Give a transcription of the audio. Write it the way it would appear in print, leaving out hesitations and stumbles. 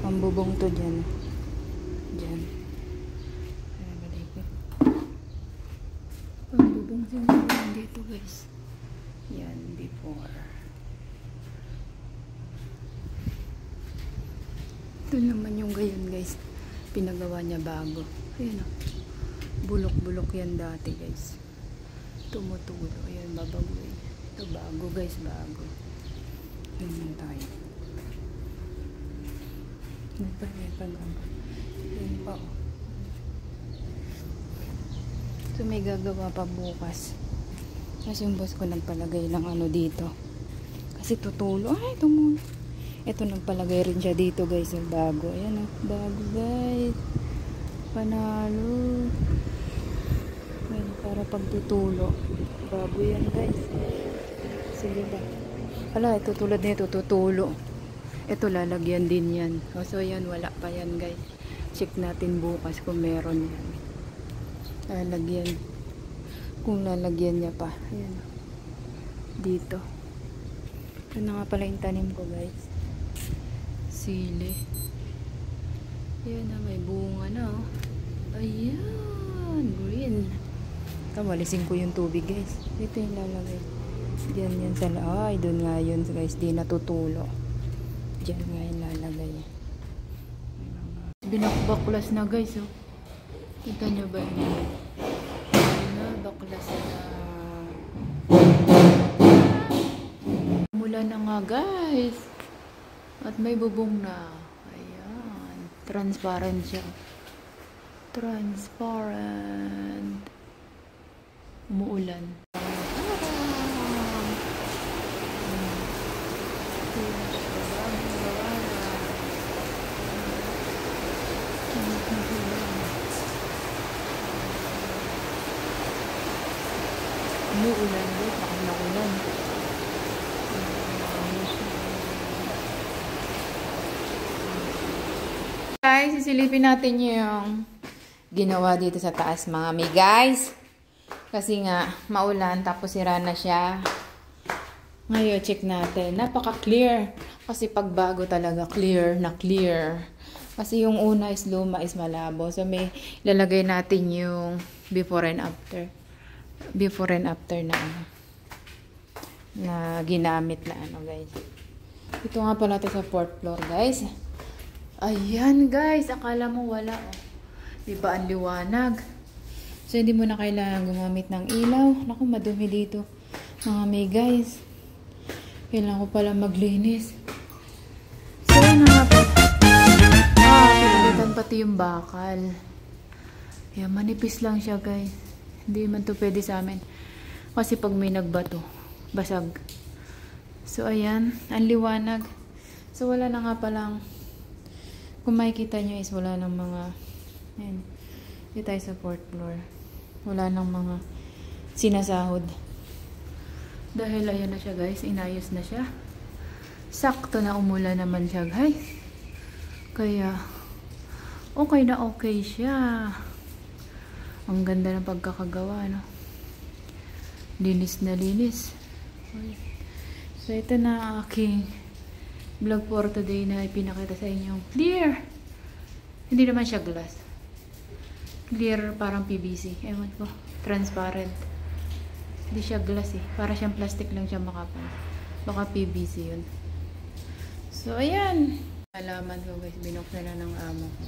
Pambubong to dyan. Dyan. Pambubong siguro dito guys. Yan, before. Ito naman yung gayon guys. Pinagawa niya bago. Ayan o. Bulok-bulok yan dati guys. Tumutulo. Ayan, babaguin. Ito bago guys, bago. Ayan tayo. Ayan pa o. So may gagawa pa bukas. Kasi yung boss ko nagpalagay ng ano dito. Kasi tutulo. Ay, tumulo. Ito nagpalagay rin siya dito guys. Yung bago. Ayan o. Bago guys. Panalo. Ayan, para pagtutulo. Bago yan guys. Sige ba? Ala, ito tulad nito. Tutulo. Ito lalagyan din yan. So yan, wala pa yan guys. Check natin bukas kung meron yan. Lalagyan. Kung lalagyan niya pa. Ayan. Dito. Ito na nga pala yung tanim ko guys. Sili. Ayan na, may bunga na oh. Ayan. Green. Walisin ko yung tubig guys. Dito yung lalagay. Diyan yan sa ay, doon nga yun guys. Di natutulo. Diyan nga yung lalagay. Binakbaklas na guys oh. Kita nyo ba yun? Baklas na. Mula na nga guys. At may bubong na. Ayan. Transparent siya. Transparent. Umuulan. Umuulan guys, baka nakulan. Guys, sisilipin natin yung ginawa dito sa taas mga mi guys. Kasi nga, maulan tapos sira na siya. Ngayon, check natin. Napaka-clear. Kasi pag bago talaga, clear na clear. Kasi yung una is luma is malabo. So, may lalagay natin yung before and after. Before and after na ano, na ginamit na ano guys. Ito nga pala ito sa 4th floor guys. Ayan guys, akala mo wala oh. Diba ang liwanag? So hindi mo na kailangan gumamit ng ilaw. Naku, madumi dito mga may guys. Kailangan ko pala maglinis. So yun na nga po. Pinalitan pati yung bakal. Ayan, manipis lang siya guys. Hindi man to pwede sa amin. Kasi pag may nagbato, basag. So, ayan. Ang liwanag. So, wala na nga palang, kung makikita nyo is wala ng mga, ayan. Dito tayo sa 4th floor. Wala ng mga sinasahod. Dahil ayan na siya guys. Inayos na siya. Sakto na umulan naman siya guys. Kaya, okay na okay siya. Ang ganda ng pagkakagawa, no? Linis na linis. So, ito na ang aking vlog for today na ipinakita sa inyo. Clear! Hindi naman siya glass. Clear, parang PVC. Ewan ko. Transparent. Hindi siya glass eh. Para siyang plastic lang siya makapal. Baka PVC yun. So, ayan. Alaman ko guys, binuksan na ng amo ko.